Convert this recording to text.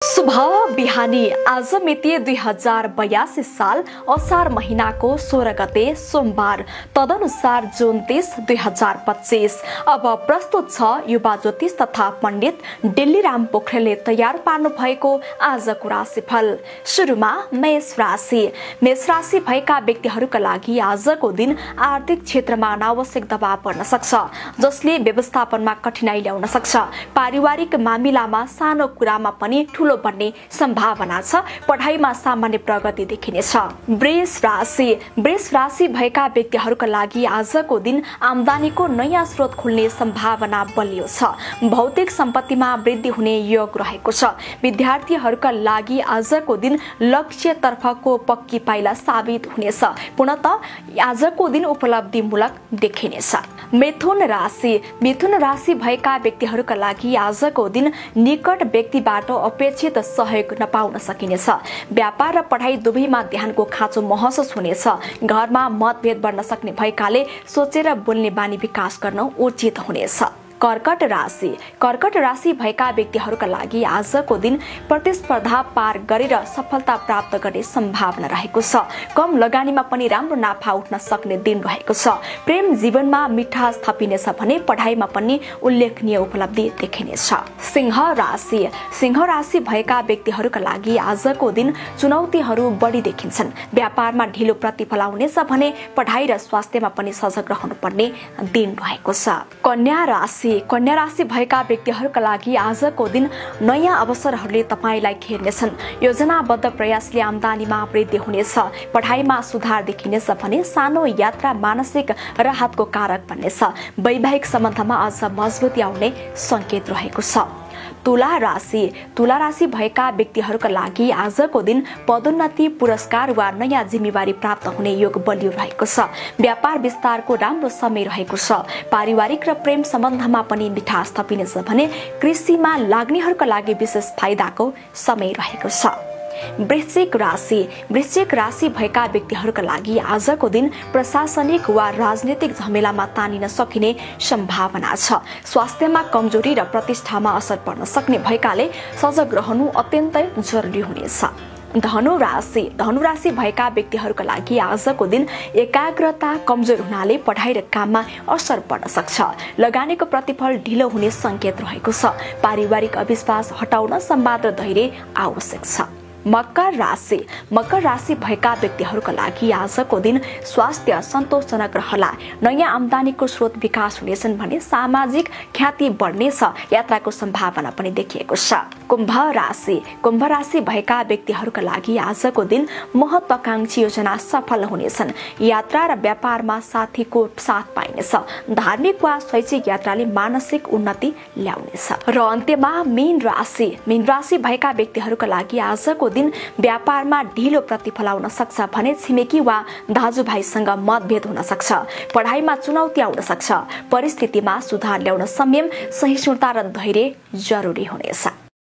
शुभ बिहानी। आज मिति 2082 साल असार महीनाको 16 गते सोमबार, तदनुसार जुन 30, 2025। अब प्रस्तुत छ युवा ज्योतिष तथा पण्डित डिल्लीराम पोखरेलले तयार पार्नु भएको आजको राशिफल। सुरुमा मेष राशि। मेष राशि भएका व्यक्तिहरूका लागि आजको दिन आर्थिक क्षेत्रमा अनावश्यक दबाव पर्न सक्छ, जसले व्यवस्थापनमा कठिनाई ल्याउन सक्छ। पारिवारिक मामिलामा सानो कुरामा पनि ठूलो बन्ने सम्भावना छ। पढाइमा सामान्य प्रगति देखिनेछ। वृष राशि। वृष राशि भएका व्यक्तिहरूका लागि आजको दिन आम्दानीको नयाँ स्रोत खुल्ने सम्भावना बलियो छ। भौतिक सम्पत्तिमा वृद्धि हुने योग रहेको छ। विद्यार्थीहरूका लागि आजको दिन लक्ष्यतर्फको पक्की पाइला साबित हुनेछ। पूर्णतः आजको दिन उपलब्धिमूलक देखिनेछ। मिथुन राशि। मिथुन राशि भएका व्यक्तिहरूका लागि आजको दिन निकट व्यक्तिबाट अपेक्षित सहयोग नपाउन सकिनेछ। व्यापार र पढाइ दुवैमा ध्यानको खाँचो महसुस हुनेछ। घरमा मतभेद बढ्न सक्ने भएकाले सोचेर बोल्ने बानी विकास गर्न उचित हुनेछ। कर्कट राशि। कर्कट राशि भएका व्यक्तिहरूका लागि आजको दिन प्रतिस्पर्धा पार गरेर सफलता प्राप्त गर्ने सम्भावना रहेको छ। कम लगानीमा पनि राम्रो नाफा उठ्न सक्ने दिन रहेको छ। प्रेम जीवनमा मिठास थपिनेछ भने पढाइमा पनि उल्लेखनीय उपलब्धि देखिनेछ। सिंह राशि। सिंह राशि भएका व्यक्तिहरूका लागि आजको दिन चुनौतीहरू बढी देखिन्छन्। व्यापारमा ढिलो प्रतिफल आउनेछ भने पढाइ र स्वास्थ्यमा पनि सजग रहनुपर्ने दिन रहेको छ। कन्या राशि। कन्या राशि भएका व्यक्तिहरूका लागि आजको दिन नयाँ अवसरहरूले तपाईलाई घेर्नेछन्। योजनाबद्ध प्रयासले आम्दानीमा वृद्धि हुनेछ। पढाइमा सुधार देखिनेछ भने सानो यात्रा मानसिक राहतको कारक बन्नेछ। वैवाहिक सम्बन्धमा अझ मजबुती आउने संकेत रहेको छ। तुला राशि। तुला राशि भएका व्यक्तिहरूका लागि आजको दिन पदोन्नति, पुरस्कार वा नयाँ जिम्मेवारी प्राप्त हुने योग बलियो रहेको छ। व्यापार विस्तारको राम्रो समय रहेको छ। पारिवारिक र प्रेम सम्बन्धमा पनि मिठास थपिनेछ भने कृषिमा लाग्नेहरूका लागि विशेष फाइदाको समय रहेको छ। वृश्चिक राशि। वृश्चिक राशि भएका व्यक्तिहरूका लागि आजको दिन प्रशासनिक वा राजनीतिक झमेलामा तानिन सकिने सम्भावना छ। स्वास्थ्यमा कमजोरी र प्रतिष्ठामा असर पर्न सक्ने भएकाले सजग रहनु अत्यन्तै जरुरी हुनेछ। धनु राशि। धनु राशि भएका व्यक्तिहरूका लागि आजको दिन एकाग्रता कमजोर हुनाले पढाइ र काममा असर पर्न सक्छ। लगानीको प्रतिफल ढिलो हुने संकेत रहेको छ। पारिवारिक अविश्वास हटाउन संवाद र धैर्य आवश्यक छ। मकर राशि। मकर राशि भएका व्यक्तिहरूका लागि आजको दिन स्वास्थ्य सन्तोषजनक रहला। नयाँ आम्दानीको स्रोत विकास हुनेछन् भने सामाजिक ख्याति बढ्नेछ। यात्राको सम्भावना पनि देखिएको छ। कुम्भ राशि। कुम्भ राशि भएका व्यक्तिहरूका लागि आजको दिन महत्वाकांक्षी योजना सफल हुनेछन्। यात्रा र व्यापारमा साथीको साथ पाइनेछ। धार्मिक वा शैक्षिक यात्राले मानसिक उन्नति ल्याउनेछ। र अन्त्यमा मीन राशि। मीन राशि भएका व्यक्तिहरूका लागि आजको दिन व्यापारमा ढिलो प्रतिफल आउन सक्छ भने छिमेकी वा दाजुभाइसँग मतभेद हुन सक्छ। पढाइमा चुनौती आउन सक्छ। परिस्थितिमा सुधार ल्याउन संयम, सहिष्णुता र धैर्य जरुरी हुनेछ।